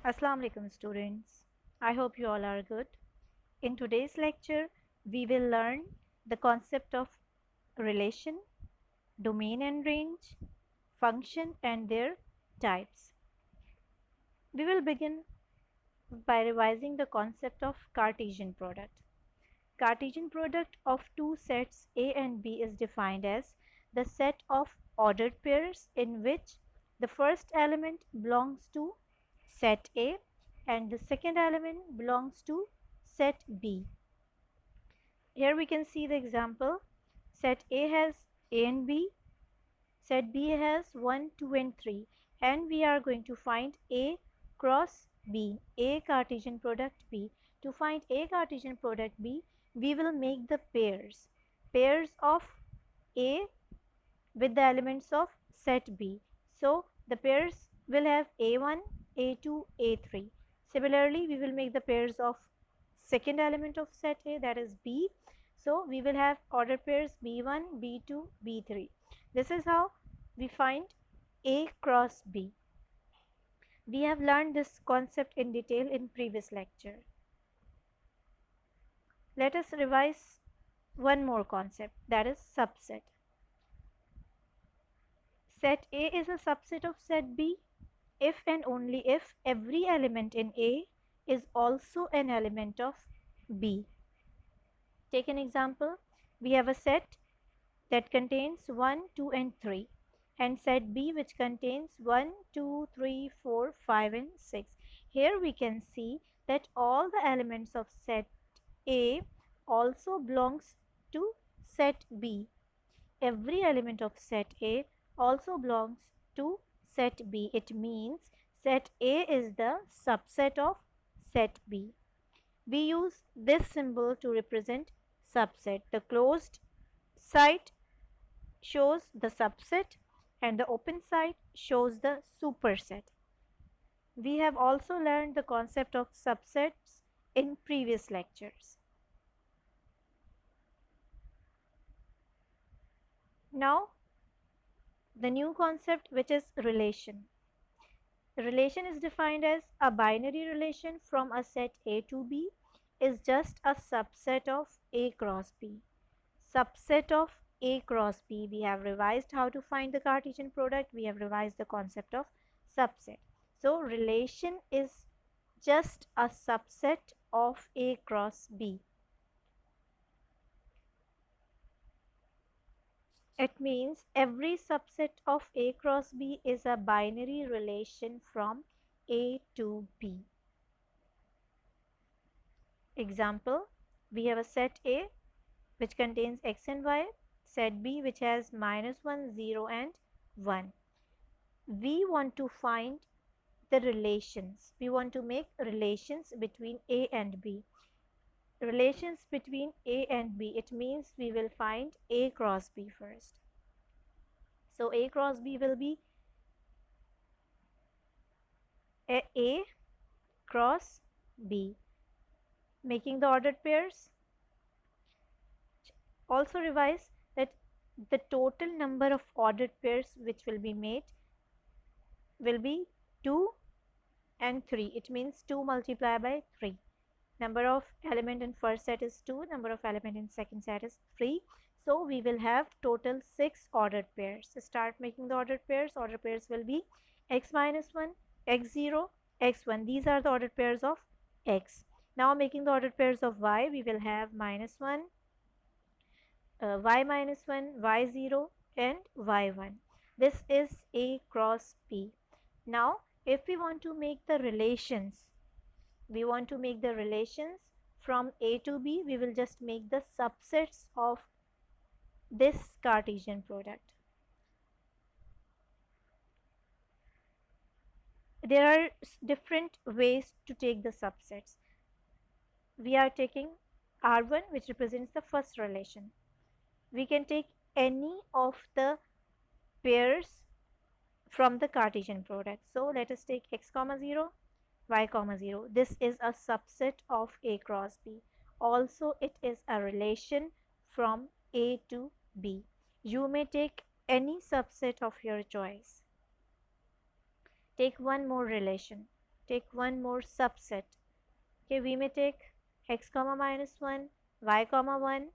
Assalamu alaikum students. I hope you all are good. In today's lecture, we will learn the concept of relation, domain and range, function and their types. We will begin by revising the concept of Cartesian product. Cartesian product of two sets A and B is defined as the set of ordered pairs in which the first element belongs to set A and the second element belongs to set B. Here we can see the example. Set A has A and B, set B has 1, 2 and 3, and we are going to find A cross B, A Cartesian product B. To find A Cartesian product B, we will make the pairs of A with the elements of set B. So the pairs will have A1, A2, A3. Similarly, we will make the pairs of second element of set A, that is B. So we will have order pairs B1, B2, B3. This is how we find A cross B. We have learned this concept in detail in previous lecture. Let us revise one more concept, that is subset. Set A is a subset of set B if and only if every element in A is also an element of B. Take an example. We have a set that contains 1, 2 and 3 and set B which contains 1, 2, 3, 4, 5 and 6. Here we can see that all the elements of set A also belongs to set B. Every element of set A also belongs to set B. It means set A is the subset of set B. We use this symbol to represent subset. The closed side shows the subset and the open side shows the superset. We have also learned the concept of subsets in previous lectures. Now, the new concept, which is relation. Relation is defined as a binary relation from a set A to B is just a subset of A cross B. Subset of A cross B. We have revised how to find the Cartesian product. We have revised the concept of subset. So, relation is just a subset of A cross B. It means every subset of A cross B is a binary relation from A to B. Example, we have a set A which contains x and y, set B which has -1, 0 and 1. We want to find the relations. We want to make relations between A and B. Relations between A and B, it means we will find A cross B first. So A cross B will be A cross B. Making the ordered pairs. Also revise that the total number of ordered pairs which will be made will be 2 and 3. It means 2 multiplied by 3. Number of element in first set is 2, number of element in second set is 3. So we will have total 6 ordered pairs. So start making the ordered pairs. Ordered pairs will be x minus 1, x0, x1. These are the ordered pairs of x. Now making the ordered pairs of y, we will have -1, y minus 1, y0 and y1. This is A cross B. Now if we want to make the relations, from A to B, we will just make the subsets of this Cartesian product. There are different ways to take the subsets. We are taking R1 which represents the first relation. We can take any of the pairs from the Cartesian product. So let us take x comma 0, y comma 0. This is a subset of A cross B. Also it is a relation from A to B. You may take any subset of your choice. Take one more relation. take one more subset. Okay, we may take x comma minus 1, y comma 1,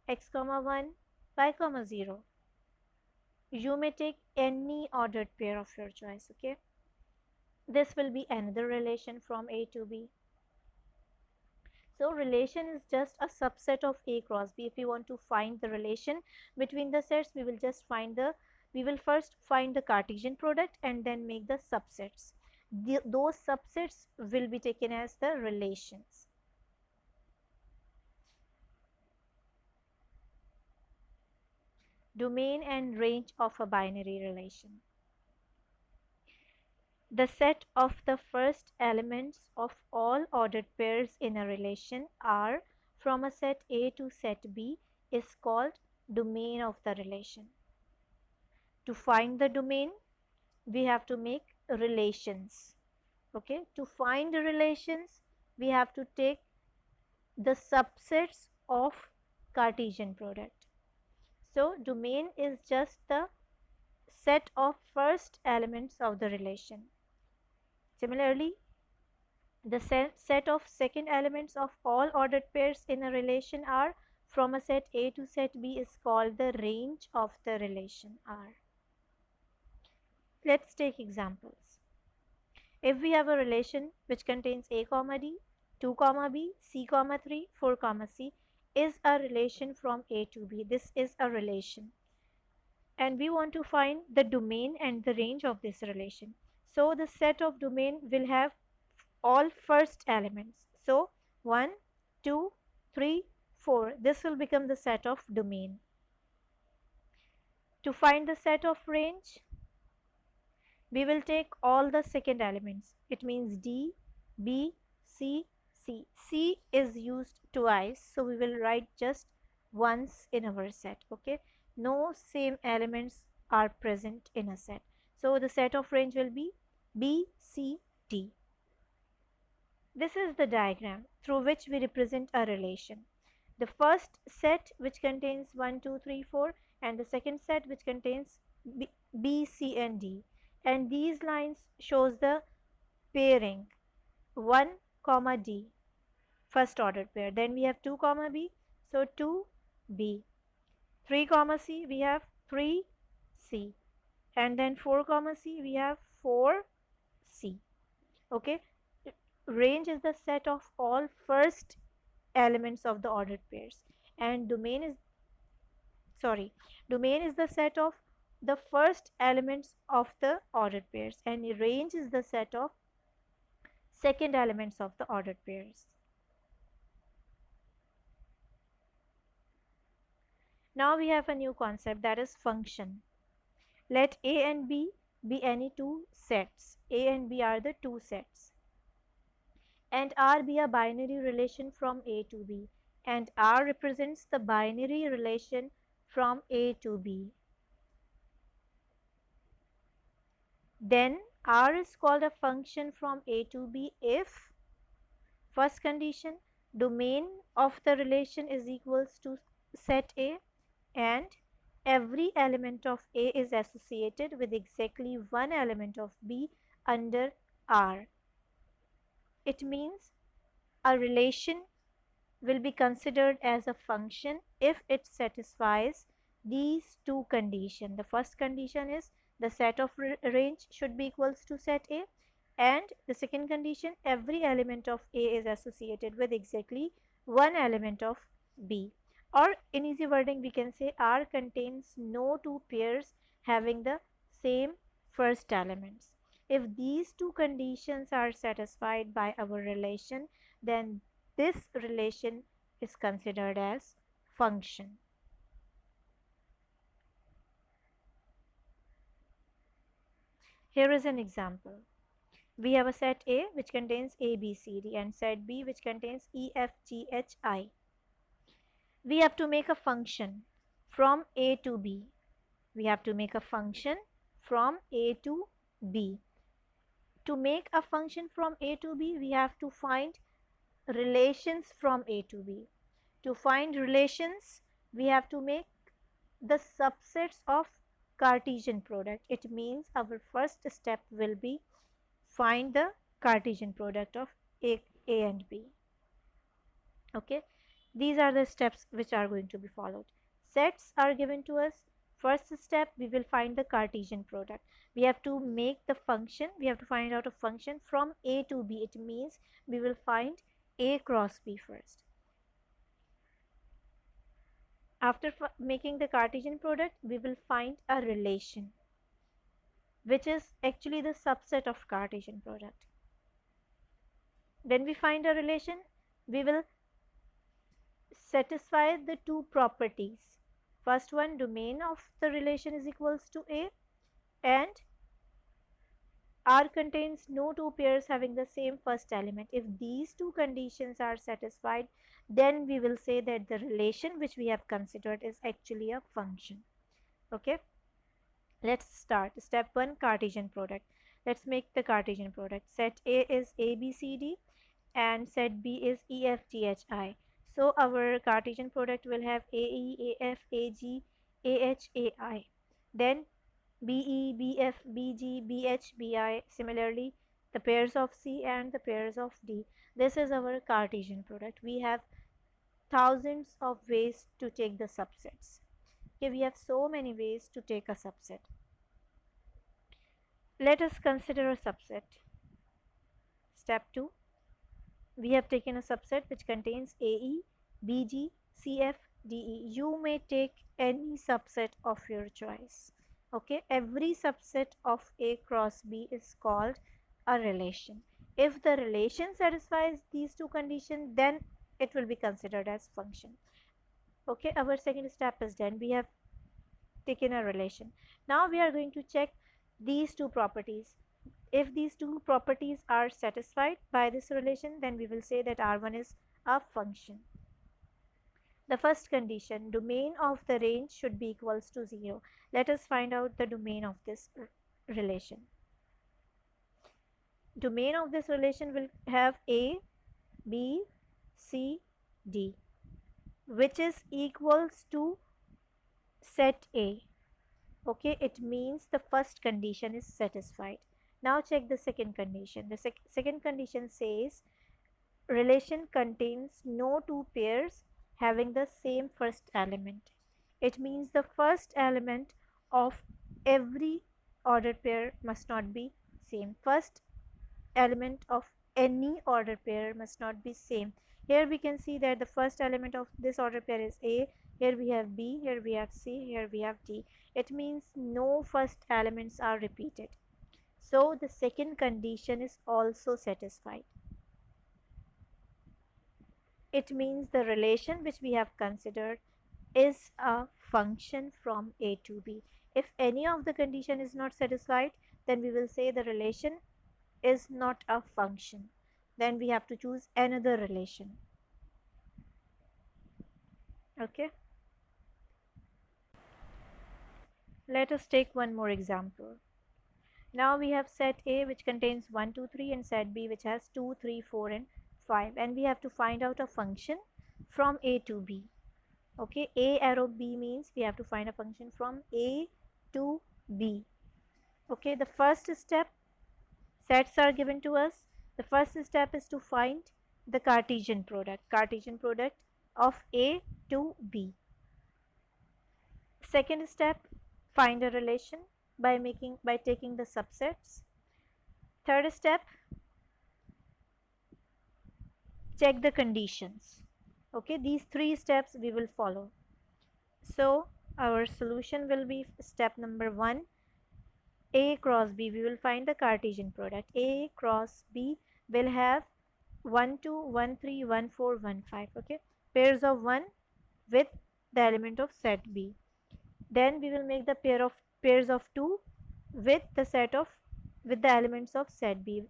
x comma 1, y comma 0. You may take any ordered pair of your choice. Okay, this will be another relation from A to B. So relation is just a subset of A cross B. If we want to find the relation between the sets, we will first find the Cartesian product and then make the subsets. Those subsets will be taken as the relations. Domain and range of a binary relation. The set of the first elements of all ordered pairs in a relation R from a set A to set B is called domain of the relation. To find the domain, we have to make relations. Okay, to find the relations, we have to take the subsets of Cartesian product. So domain is just the set of first elements of the relation. Similarly, the set of second elements of all ordered pairs in a relation R from a set A to set B is called the range of the relation R. Let's take examples. If we have a relation which contains A comma D, 2 comma B, C comma 3, 4 comma C is a relation from A to B. This is a relation. And we want to find the domain and the range of this relation. So the set of domain will have all first elements. So 1, 2, 3, 4. This will become the set of domain. To find the set of range, we will take all the second elements. It means D, B, C, C. C is used twice, so we will write just once in our set. Okay, no same elements are present in a set. So the set of range will be B, C, D. This is the diagram through which we represent a relation. The first set which contains 1, 2, 3, 4 and the second set which contains B, C and D. And these lines shows the pairing 1 comma D, first ordered pair. Then we have 2 comma B, so 2B. 3 comma C, we have 3C. And then 4 comma C, we have 4C. Okay, range is the set of all first elements of the ordered pairs, and domain is the set of the first elements of the ordered pairs, and range is the set of second elements of the ordered pairs. Now we have a new concept, that is function. Let A and B be any two sets. A and B are the two sets, and R be a binary relation from A to B, and R represents the binary relation from A to B. Then R is called a function from A to B if, first condition, domain of the relation is equals to set A and every element of A is associated with exactly one element of B under R. It means a relation will be considered as a function if it satisfies these two conditions. The first condition is the set of range should be equals to set A, and the second condition, every element of A is associated with exactly one element of B. Or in easy wording we can say R contains no two pairs having the same first elements. If these two conditions are satisfied by our relation, then this relation is considered as function. Here is an example. We have a set A which contains A, B, C, D and set B which contains E, F, G, H, I. We have to make a function from A to B. We have to make a function from A to B. To make a function from A to B, we have to find relations from A to B. To find relations, we have to make the subsets of Cartesian product. It means our first step will be find the Cartesian product of A and B. Okay, these are the steps which are going to be followed. Sets are given to us. First step, we will find the Cartesian product. We have to make the function, we have to find out a function from A to B. It means we will find A cross B first. After making the Cartesian product, we will find a relation, which is actually the subset of Cartesian product. When we find a relation, we will satisfy the two properties. First one, domain of the relation is equals to A, and R contains no two pairs having the same first element. If these two conditions are satisfied, then we will say that the relation which we have considered is actually a function. Okay, let's start. Step 1, Cartesian product. Let's make the Cartesian product. Set A is ABCD and set B is EFGHI. So our Cartesian product will have AE, AF, AG, AH, AI. Then BE, BF, BG, BH, BI. Similarly, the pairs of C and the pairs of D. This is our Cartesian product. We have thousands of ways to take the subsets. Okay, we have so many ways to take a subset. Let us consider a subset. Step 2, we have taken a subset which contains AE, BG, CF, DE. You may take any subset of your choice. Okay, every subset of A cross B is called a relation. If the relation satisfies these two conditions, then it will be considered as function. Okay, our second step is done. We have taken a relation. Now we are going to check these two properties. If these two properties are satisfied by this relation, then we will say that R1 is a function. The first condition, domain of the range should be equals to 0. Let us find out the domain of this relation. Domain of this relation will have A, B, C, D, which is equals to set A. Okay, it means the first condition is satisfied. Now check the second condition. The second condition says relation contains no two pairs having the same first element. It means the first element of every ordered pair must not be same. First element of any ordered pair must not be same. Here we can see that the first element of this ordered pair is A, here we have B, here we have C, here we have D. It means no first elements are repeated. So the second condition is also satisfied. It means the relation which we have considered is a function from A to B. If any of the condition is not satisfied, then we will say the relation is not a function. Then we have to choose another relation. Okay. Let us take one more example. Now we have set A which contains 1, 2, 3 and set B which has 2, 3, 4 and 5, and we have to find out a function from A to B. Okay, A arrow B means we have to find a function from A to B. Okay, the first step, sets are given to us. The first step is to find the Cartesian product of A to B. Second step, find a relation by taking the subsets. Third step, check the conditions. Okay, these three steps we will follow. So our solution will be step number 1, A cross B. We will find the Cartesian product. A cross B will have 1 2 1 3 1 4 1 5. Okay, pairs of 1 with the element of set B. Then we will make the pairs of 2 with the elements of set B.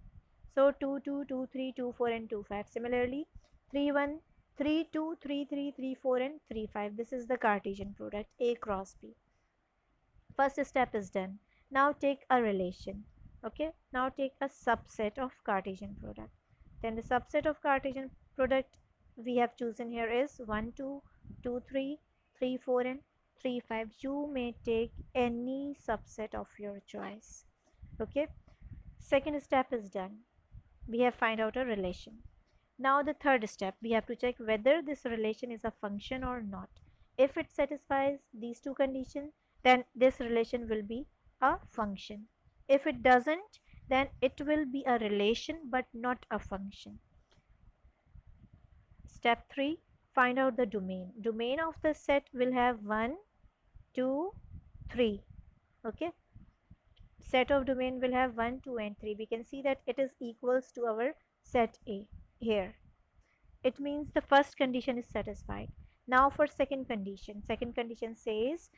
So 2 2 2 3 2 4 and 2 5. Similarly 3 1 3 2 3 3 3 4 and 3 5. This is the Cartesian product A cross B. First step is done. Now take a relation. Okay, now take a subset of Cartesian product. Then the subset of Cartesian product we have chosen here is 1 2 2 3 3 4 and 3 5. You may take any subset of your choice. Okay, second step is done. We have find out a relation. Now the third step, we have to check whether this relation is a function or not. If it satisfies these two conditions, then this relation will be a function. If it doesn't, then it will be a relation but not a function. Step 3, find out the domain. Domain of the set will have 1, 2, 3. Okay, set of domain will have 1, 2 and 3. We can see that it is equals to our set A here. It means the first condition is satisfied. Now for second condition. Second condition says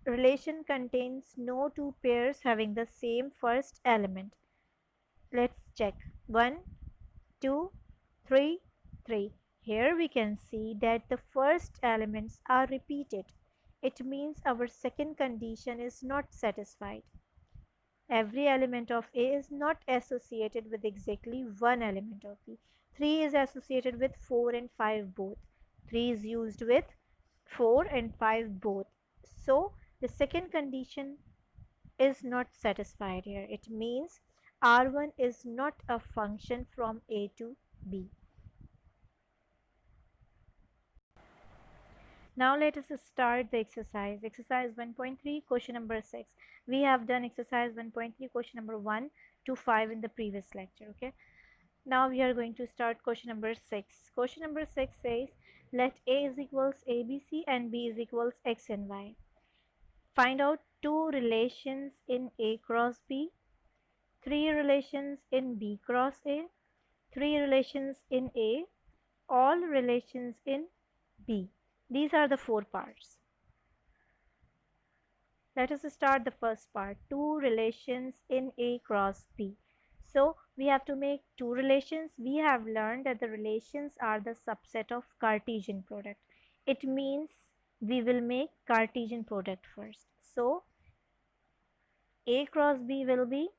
relation contains no two pairs having the same first element. Let's check. 1, 2, 3, 3. Here we can see that the first elements are repeated. It means our second condition is not satisfied. Every element of A is not associated with exactly one element of B. 3 is associated with 4 and 5 both. 3 is used with 4 and 5 both. So the second condition is not satisfied here. It means R1 is not a function from A to B. Now let us start the exercise. Exercise 1.3, question number 6. We have done exercise 1.3, question number 1 to 5 in the previous lecture. Okay. Now we are going to start question number 6. Question number 6 says, let A is equals ABC and B is equals X and Y. Find out two relations in A cross B, three relations in B cross A, three relations in A, all relations in B. These are the four parts. Let us start the first part, two relations in A cross B. So we have to make two relations. We have learned that the relations are the subset of Cartesian product. It means we will make Cartesian product first. So A cross B will be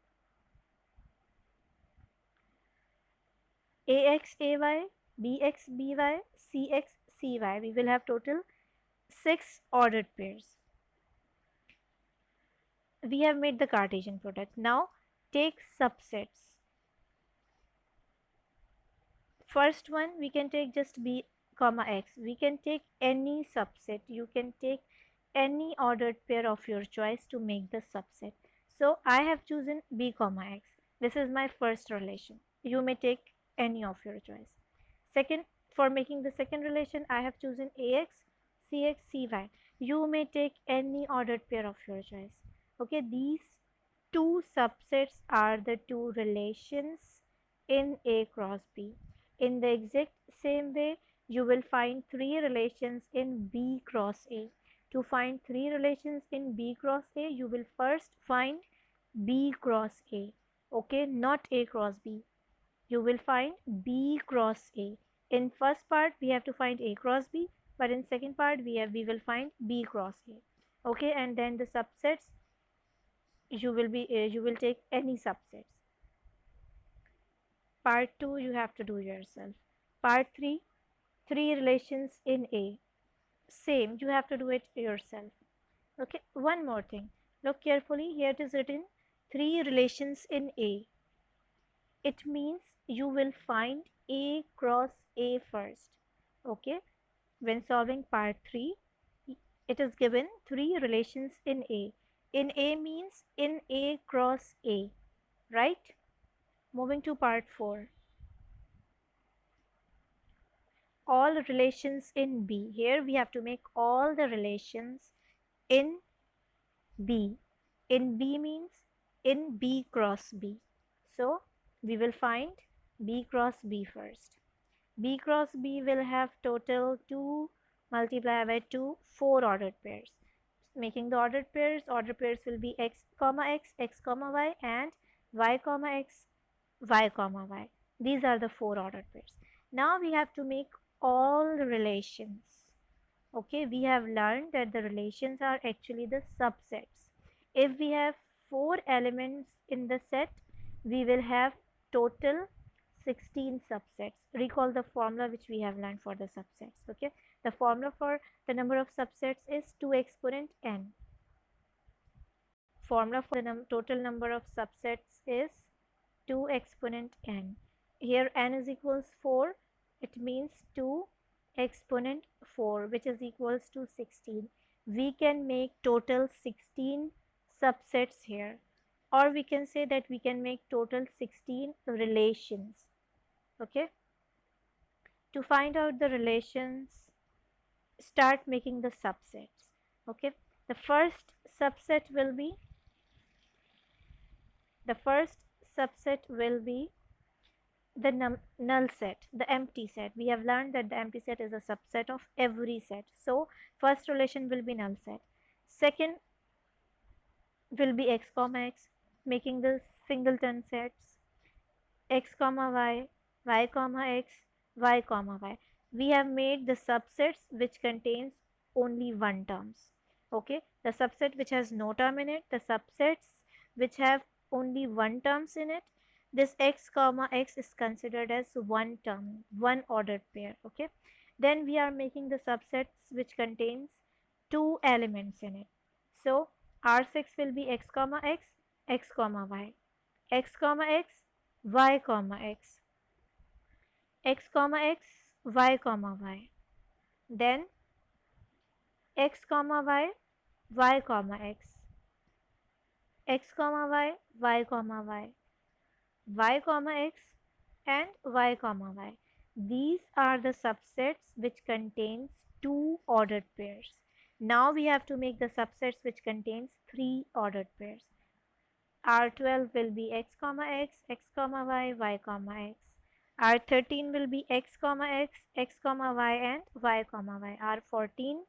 AX AY, BX BY, CX CY. We will have total 6 ordered pairs. We have made the Cartesian product. Now take subsets. First one, we can take just B comma X. We can take any subset. You can take any ordered pair of your choice to make the subset. So I have chosen B comma X. This is my first relation. You may take any of your choice. Second, for making the second relation, I have chosen AX, CX, CY. You may take any ordered pair of your choice. Okay, these two subsets are the two relations in A cross B. In the exact same way, you will find three relations in B cross A. To find three relations in B cross A, you will first find B cross A. Okay, not A cross B. You will find B cross A. In first part, we have to find A cross B, but in second part, we will find B cross A. Okay, and then the subsets, you will take any subsets. Part 2 you have to do yourself. Part 3, three relations in A. Same, you have to do it yourself. Okay, one more thing. Look carefully. Here it is written three relations in A. It means you will find A cross A first. Okay, when solving part 3, it is given three relations in A. In A means in A cross A, right? Moving to part 4. All relations in B. Here we have to make all the relations in B. In B means in B cross B. So we will find B cross B first. B cross B will have total 2 multiplied by 2, 4 ordered pairs. Making the ordered pairs will be X comma X, X comma Y and Y comma X, Y comma Y. These are the 4 ordered pairs. Now we have to make all the relations. Okay, we have learned that the relations are actually the subsets. If we have 4 elements in the set, we will have total 16 subsets. Recall the formula which we have learned for the subsets. Okay, the formula for the number of subsets is 2 exponent n. Formula for the total number of subsets is 2 exponent n. Here n is equals 4. It means 2 exponent 4, which is equals to 16. We can make total 16 subsets here, or we can say that we can make total 16 relations. Okay, to find out the relations, start making the subsets. Okay, the first subset will be the first subset will be the null set, the empty set. We have learned that the empty set is a subset of every set. So first relation will be null set. Second will be x comma x, making the singleton sets x comma y, y comma x, y comma y. We have made the subsets which contains only one terms. Okay, the subset which has no term in it, the subsets which have only one terms in it, this x comma x is considered as one term, one ordered pair. Okay, then we are making the subsets which contains two elements in it. So R6 will be x comma x, x comma y, x comma x, y comma x, x comma x, y comma y, then x comma y, y comma x, x comma y, y comma y, y comma x, and y comma y. These are the subsets which contains two ordered pairs. Now we have to make the subsets which contains three ordered pairs. R12 will be x comma x, x comma y, y comma x. R13 will be x comma x, x comma y, and y comma y. R14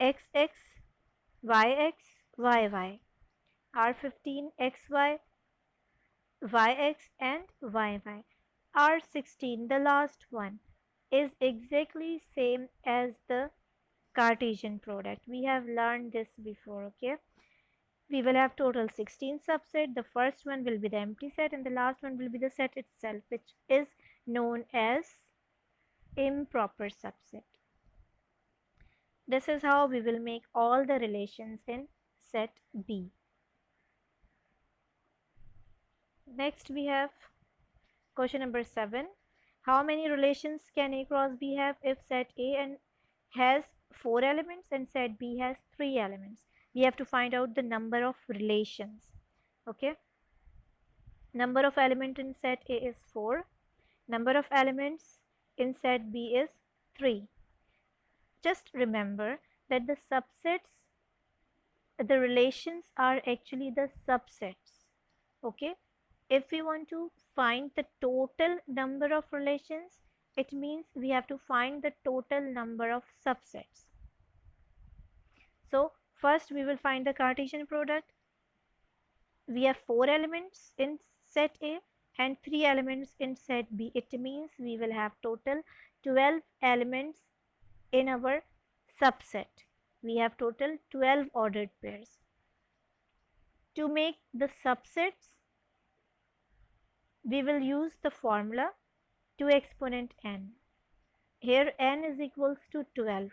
x x, y x, y y. R15 x y, y x, and y y. R16, the last one, is exactly same as the Cartesian product. We have learned this before, okay? We will have total 16 subset. The first one will be the empty set and the last one will be the set itself, which is known as improper subset. This is how we will make all the relations in set B. Next we have question number 7. How many relations can A cross B have if set A and has 4 elements and set B has 3 elements? We have to find out the number of relations. Okay, number of elements in set A is 4, number of elements in set B is 3. Just remember that the subsets, the relations are actually the subsets. Okay, if we want to find the total number of relations, it means we have to find the total number of subsets. So first we will find the Cartesian product. We have 4 elements in set A and 3 elements in set B. It means we will have total 12 elements in our subset. We have total 12 ordered pairs. To make the subsets, we will use the formula 2 exponent n. Here n is equals to 12.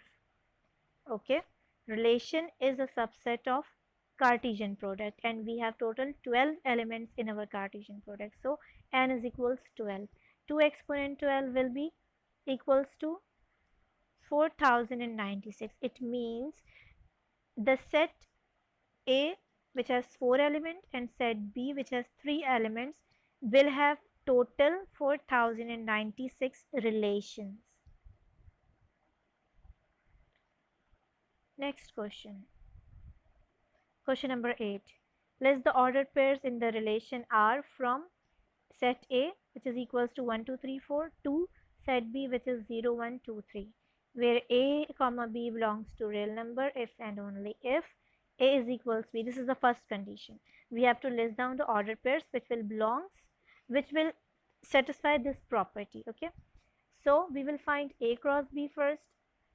Okay, relation is a subset of Cartesian product and we have total 12 elements in our Cartesian product. So n is equals 12. 2 exponent 12 will be equals to 4096. It means the set A, which has 4 elements, and set B, which has 3 elements, will have total 4096 relations. Next question. Question number 8. List the ordered pairs in the relation R from set A, which is equals to 1 2 3 4, to set B, which is 0 1 2 3, where A comma B belongs to real number if and only if A is equals B. This is the first condition. We have to list down the ordered pairs which will satisfy this property. Okay, so we will find A cross B first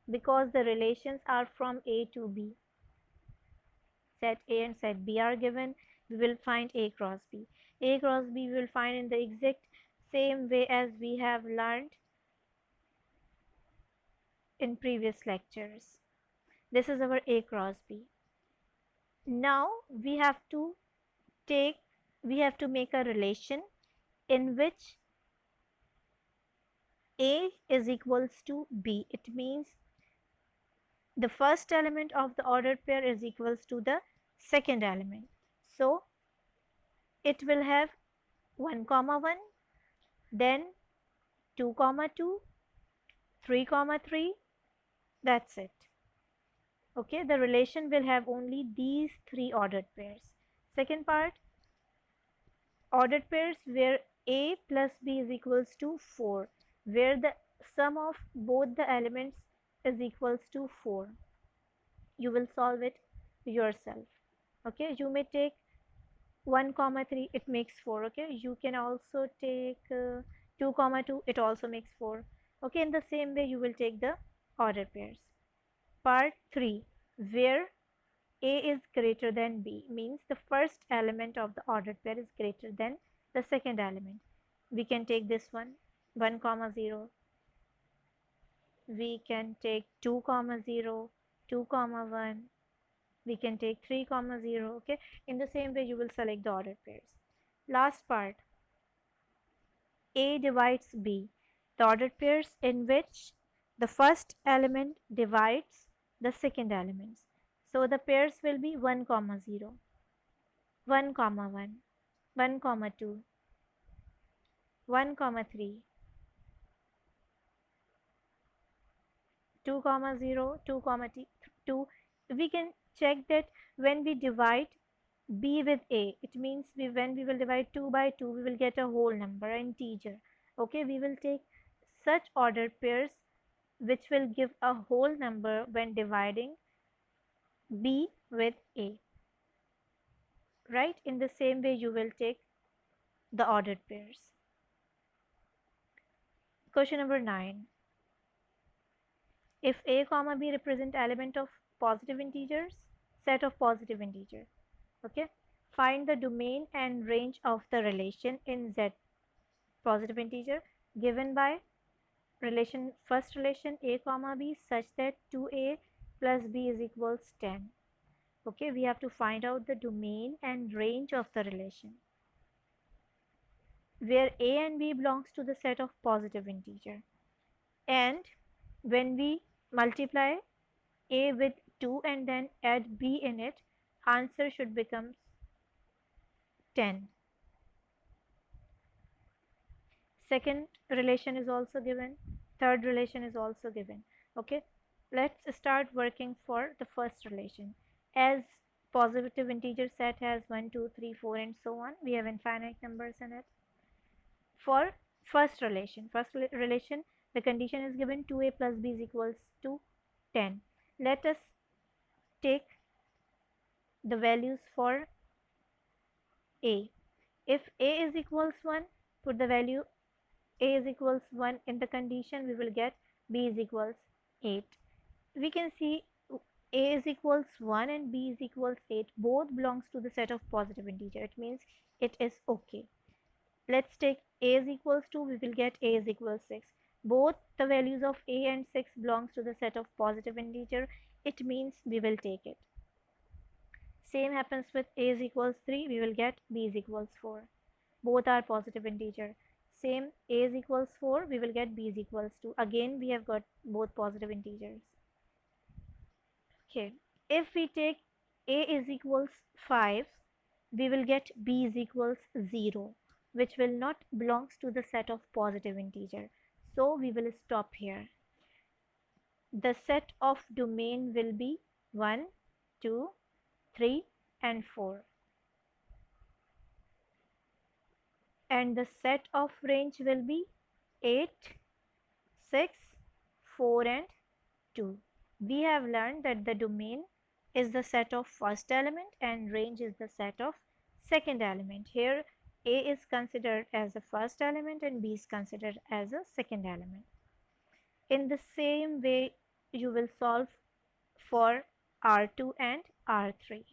because the relations are from A to B. Set A and set B are given. We will find A cross B. A cross B we will find in the exact same way as we have learned in previous lectures. This is our A cross B. Now we have to make a relation in which A is equals to B. It means the first element of the ordered pair is equals to the second element. So it will have 1 comma 1, then 2 comma 2, 3 comma 3. That's it. Okay, the relation will have only these three ordered pairs. Second part, ordered pairs where A plus B is equals to 4, where the sum of both the elements is equals to 4. You will solve it yourself. Okay, you may take 1 comma 3, it makes 4. Okay, you can also take 2 comma 2, it also makes 4. Okay, in the same way you will take the ordered pairs. Part 3, where A is greater than B, means the first element of the ordered pair is greater than the second element. We can take this one, 1 comma 0. We can take 2 comma 0, 2 comma 1. We can take 3 comma 0. Okay, in the same way you will select the ordered pairs. Last part, A divides B, the ordered pairs in which the first element divides the second elements. So the pairs will be 1 comma 0, 1 comma 1, 1 comma 2, 1 comma 3, 2 comma 0, 2 comma 2. We can check that when we divide B with A, it means when we will divide 2 by 2, we will get a whole number, an integer. Okay, we will take such ordered pairs which will give a whole number when dividing B with A. Right? In the same way, you will take the ordered pairs. Question number 9. If A comma B represent element of positive integers, set of positive integers. Okay, find the domain and range of the relation in Z positive integer given by first relation A comma B such that 2A plus B is equals 10. Okay, we have to find out the domain and range of the relation where A and B belongs to the set of positive integer, and when we multiply A with 2 and then add B in it, answer should become 10. Second relation is also given, third relation is also given. Okay, let's start working for the first relation. As positive integer set has 1 2 3 4 and so on, we have infinite numbers in it. For first relation, the condition is given 2A plus B is equals to 10. Let us take the values for A. If A is equals 1, put the value A is equals 1 in the condition, we will get B is equals 8. We can see A is equals 1 and B is equals 8. Both belongs to the set of positive integer. It means it is okay. Let's take A is equals 2, we will get A is equals 6. Both the values of A and 6 belongs to the set of positive integer. It means we will take it. Same happens with A is equals 3, we will get B is equals 4. Both are positive integer. Same, A is equals 4, we will get B is equals 2. Again, we have got both positive integers. Okay, if we take A is equals 5, we will get B is equals 0, which will not belongs to the set of positive integer. So we will stop here. The set of domain will be 1, 2, 3 and 4. And the set of range will be 8, 6, 4 and 2. We have learned that the domain is the set of first element and range is the set of second element. Here A is considered as the first element and B is considered as a second element. In the same way you will solve for R2 and R3.